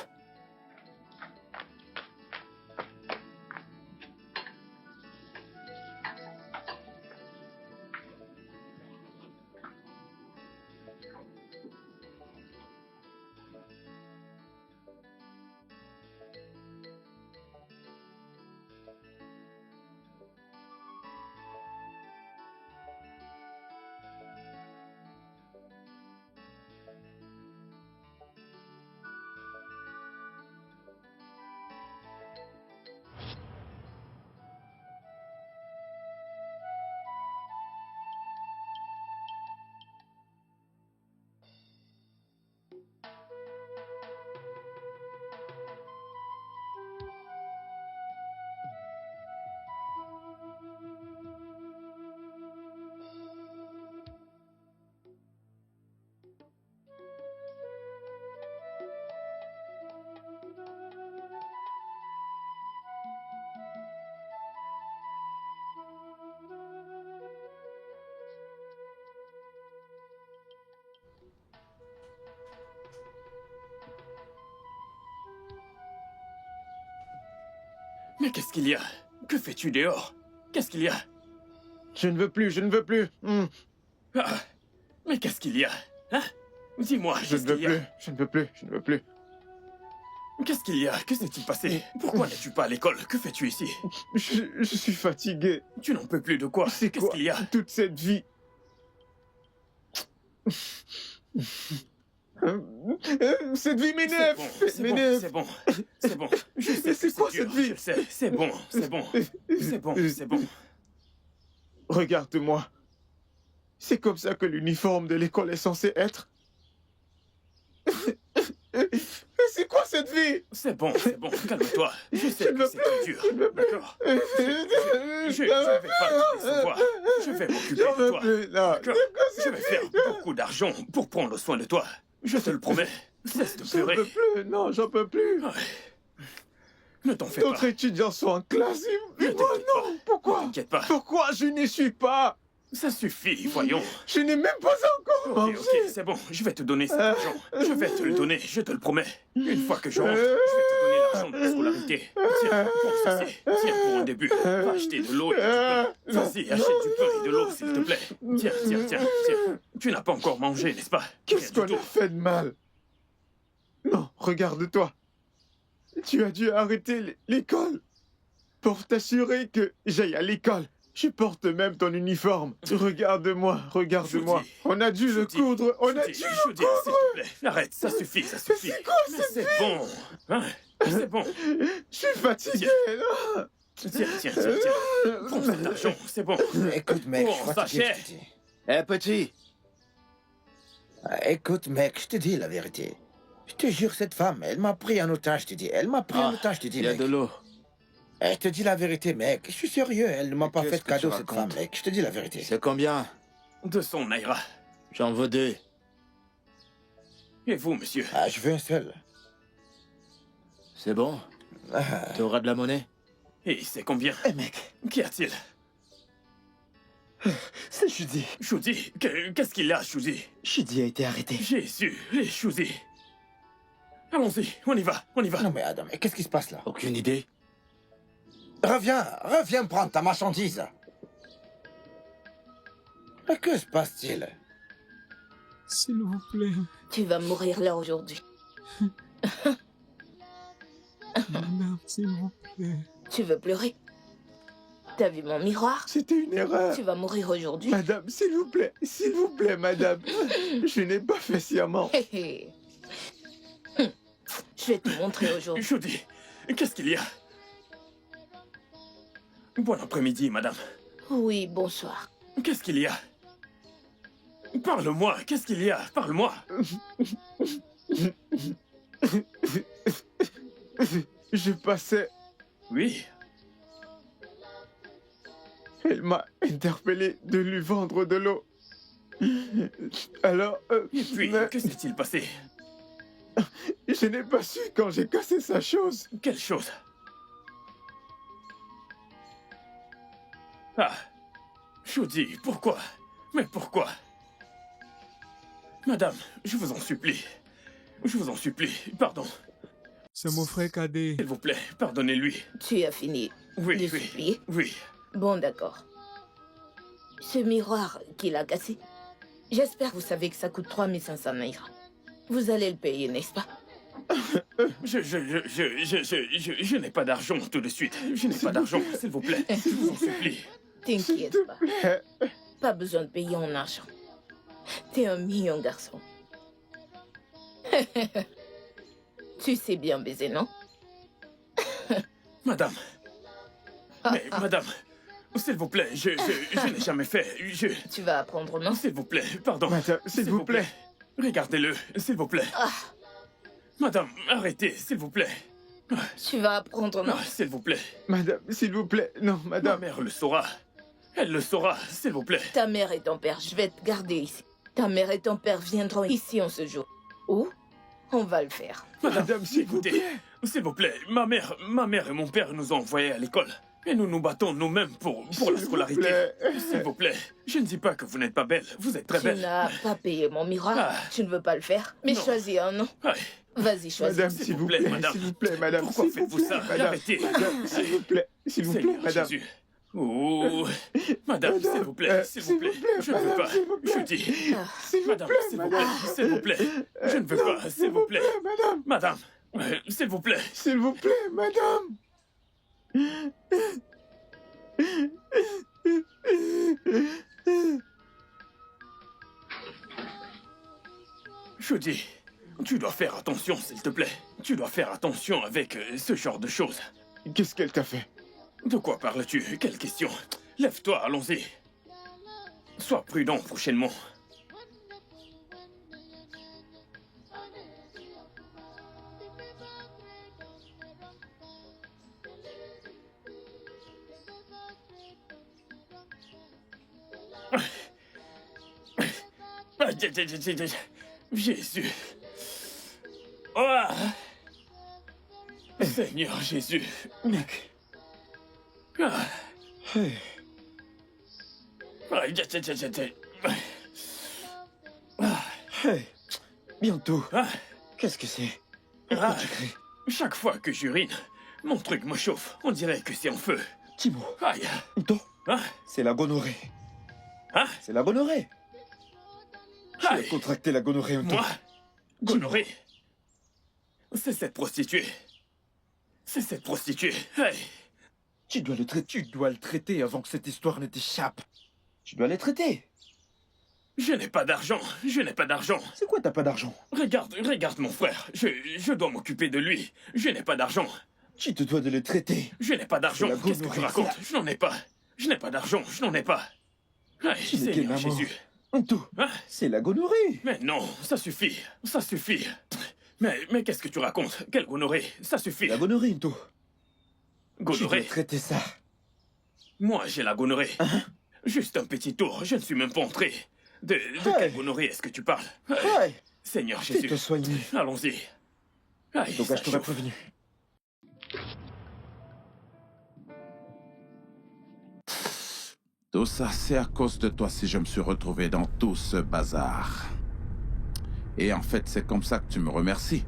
Mais qu'est-ce qu'il y a? Que fais-tu dehors? Qu'est-ce qu'il y a? Je ne veux plus, je ne veux plus. Ah, mais qu'est-ce qu'il y a? Hein? Dis-moi, Je ne veux plus, je ne veux plus, je ne veux plus. Qu'est-ce qu'il y a? Que s'est-il passé? Pourquoi n'es-tu pas à l'école? Que fais-tu ici? Je suis fatigué. Tu n'en peux plus de quoi? C'est Qu'est-ce quoi qu'il y a? toute cette vie? Cette vie m'énerve. C'est bon, c'est bon. Je sais Mais c'est que quoi dur, cette vie? Je le sais, c'est bon, c'est bon. C'est bon. Regarde-moi. C'est comme ça que l'uniforme de l'école est censé être. c'est quoi cette vie? C'est bon, calme-toi. Je sais S'il que me c'est plaît, très dur. s'il me plaît. D'accord. Je vais pas te décevoir. Je vais m'occuper J'en de veux toi. plus, non. D'accord. C'est quoi Je cette vais faire beaucoup d'argent pour prendre soin de toi. Je te le promets. Cesse de J'en pleurer. peux plus, non, j'en peux plus. Ouais. Ne t'en fais pas. D'autres étudiants sont en classe, et moi t'inquiète pas. non. Pourquoi? Ne t'inquiète pas. Pourquoi je n'y suis pas? Ça suffit, voyons. Je n'ai même pas encore Ok, mangé. c'est bon. Je vais te donner cet argent. Je vais te le donner, je te le promets. Une fois que je rentre, je vais te donner l'argent de la scolarité. Tiens, pour ceci. Tiens, pour un début. Va acheter de l'eau et du pain. Vas-y, achète du pain et de l'eau, s'il te plaît. Tiens. Tu n'as pas encore mangé, n'est-ce pas? Qu'est-ce Rien qu'on du a tout. fait de mal? Non, regarde-toi. Tu as dû arrêter l'école pour t'assurer que j'aille à l'école. Je porte même ton uniforme. Regarde-moi. Judy. On a dû le Judy. coudre. On a Judy, dû le s'il coudre. te plaît. Arrête, ça suffit. Mais c'est quoi Mais cette c'est vie? bon. Hein? C'est bon. Je suis fatigué. là. Tiens. Prends cet argent, c'est bon. Écoute, mec, je Oh, suis fatigué, sachet. je te dis. Eh, petit. Écoute, mec, je te dis la vérité. Je te jure, cette femme, elle m'a pris en otage, je te dis. Elle m'a pris en otage, je te dis, Il y a mec. de l'eau. Je te dis la vérité, mec. Je suis sérieux, elle ne m'a pas qu'est-ce fait de que cadeau, tu cette racontes? femme, mec. Je te dis la vérité. C'est combien? 200 Naira. J'en veux 2. Et vous, monsieur? Ah, je veux un seul. C'est bon? Ah, Tu auras de la monnaie? Et c'est combien? Eh mec, Qu'y a-t-il? c'est Judy. Choudi, qu'est-ce qu'il a, Choudi? Judy a été arrêté. Jésus, les Choudi. Allons-y, on y va. non mais Adam, qu'est-ce qui se passe là? Aucune idée. Reviens prendre ta marchandise. Mais que se passe-t-il? S'il vous plaît, Tu vas mourir là aujourd'hui. madame, s'il vous plaît. Tu veux pleurer? T'as vu mon miroir? C'était une erreur. Tu vas mourir aujourd'hui. Madame, s'il vous plaît, madame. Je n'ai pas fait sciemment. Hé, hé. Je vais te montrer aujourd'hui. Choudi, qu'est-ce qu'il y a? Bon après-midi, madame. Oui, bonsoir. Qu'est-ce qu'il y a? Parle-moi, qu'est-ce qu'il y a? Parle-moi. Je passais. Oui, Elle m'a interpellé de lui vendre de l'eau. Alors, et puis, mais que s'est-il passé? je n'ai pas su quand j'ai cassé sa chose. Quelle chose? Ah, Choudi, pourquoi? Mais pourquoi? Madame, je vous en supplie. Pardon. C'est mon frère cadet. S'il vous plaît, pardonnez-lui. Tu as fini Oui, de oui, supplier? oui. Bon, d'accord. Ce miroir qu'il a cassé, j'espère que vous savez que ça coûte 3500 Naira. Vous allez le payer, n'est-ce pas? Je n'ai pas d'argent tout de suite. Je n'ai pas d'argent, s'il vous plaît. Je vous en supplie. T'inquiète pas. Pas besoin de payer en argent. T'es un mignon garçon. Tu sais bien baiser, non? Madame. Mais, madame, s'il vous plaît, je n'ai jamais fait. Tu vas apprendre, non? S'il vous plaît, pardon. Madame, s'il vous plaît. Regardez-le, s'il vous plaît. Ah, Madame, arrêtez, s'il vous plaît. tu vas apprendre, non? Ah, s'il vous plaît. Madame, s'il vous plaît. Non, Ma madame. mère le saura. Elle le saura, s'il vous plaît. Ta mère et ton père, je vais te garder ici. Ta mère et ton père viendront ici en ce jour. Où? On va le faire. Madame, s'il vous écoutez, plaît. s'il vous plaît, ma mère et mon père nous ont envoyés à l'école. Et nous nous battons nous-mêmes pour la S'il vous scolarité. plaît. S'il vous plaît, je ne dis pas que vous n'êtes pas belle. Vous êtes très Tu belle. n'as pas payé mon miroir. Ah. Tu ne veux pas le faire. Mais Non. choisis un nom. Ouais. Vas-y, choisis. Madame, S'il s'il vous vous plaît, plaît, madame. s'il vous plaît, madame. Pourquoi s'il vous faites-vous plaît, ça? madame. Arrêtez. Madame, s'il vous plaît, s'il vous plaît, Seigneur madame. Jésus. Oh, madame, s'il vous plaît, s'il vous plaît. Je ne veux madame, pas. s'il vous plaît. Je dis, S'il vous madame, plaît, s'il vous madame. plaît, s'il vous plaît. Je ne veux Non, pas, s'il vous plaît. madame. Madame, s'il vous plaît. S'il vous plaît, madame. Je dis, tu dois faire attention, s'il te plaît. Tu dois faire attention avec ce genre de choses. Qu'est-ce qu'elle t'a fait? De quoi parles-tu? Quelle question? Lève-toi, allons-y. Sois prudent prochainement. Jésus. Oh. Seigneur Jésus. Nick. Ah. Hey. Hey. Bientôt. Ah. Qu'est-ce que c'est? Ah. Pourquoi tu cries? Chaque fois que j'urine, mon truc me chauffe. On dirait que c'est en feu. Timo. Aïe. Nto. Ah. C'est la gonorrhée. Hein? C'est la gonorrhée. Tu as Aïe. contracté la gonorrhée, Nto. Moi? Gonorrhée? C'est cette prostituée. C'est cette prostituée. Hey. Tu dois le traiter avant que cette histoire ne t'échappe. Tu dois le traiter. Je n'ai pas d'argent. Je n'ai pas d'argent. C'est quoi t'as pas d'argent? Regarde mon frère. Je dois m'occuper de lui. Je n'ai pas d'argent. Tu te dois de le traiter. Je n'ai pas d'argent. C'est la Qu'est-ce que tu gonorrhée, racontes? Je n'en ai pas. Je n'ai pas d'argent. Je n'en ai pas. Hey, Tu n'es qu'un Seigneur amant. Jésus. Nto. Hein? C'est la gonorrhée. Mais non, ça suffit. Ça suffit. Mais qu'est-ce que tu racontes? Quelle gonorrhée? Ça suffit. La gonorrhée, Nto. Tu dois Gonorrhée? traiter ça. Moi, j'ai la gonorrhée. Hein? Juste un petit tour. Je ne suis même pas entré. De quelle gonorrhée est-ce que tu parles? Ouais. Seigneur Fais-toi Jésus. soigner. Allons-y. Aïe, Donc, ça je t'aurais chauffe. prévenu. Tout ça, c'est à cause de toi si je me suis retrouvé dans tout ce bazar. Et en fait, c'est comme ça que tu me remercies.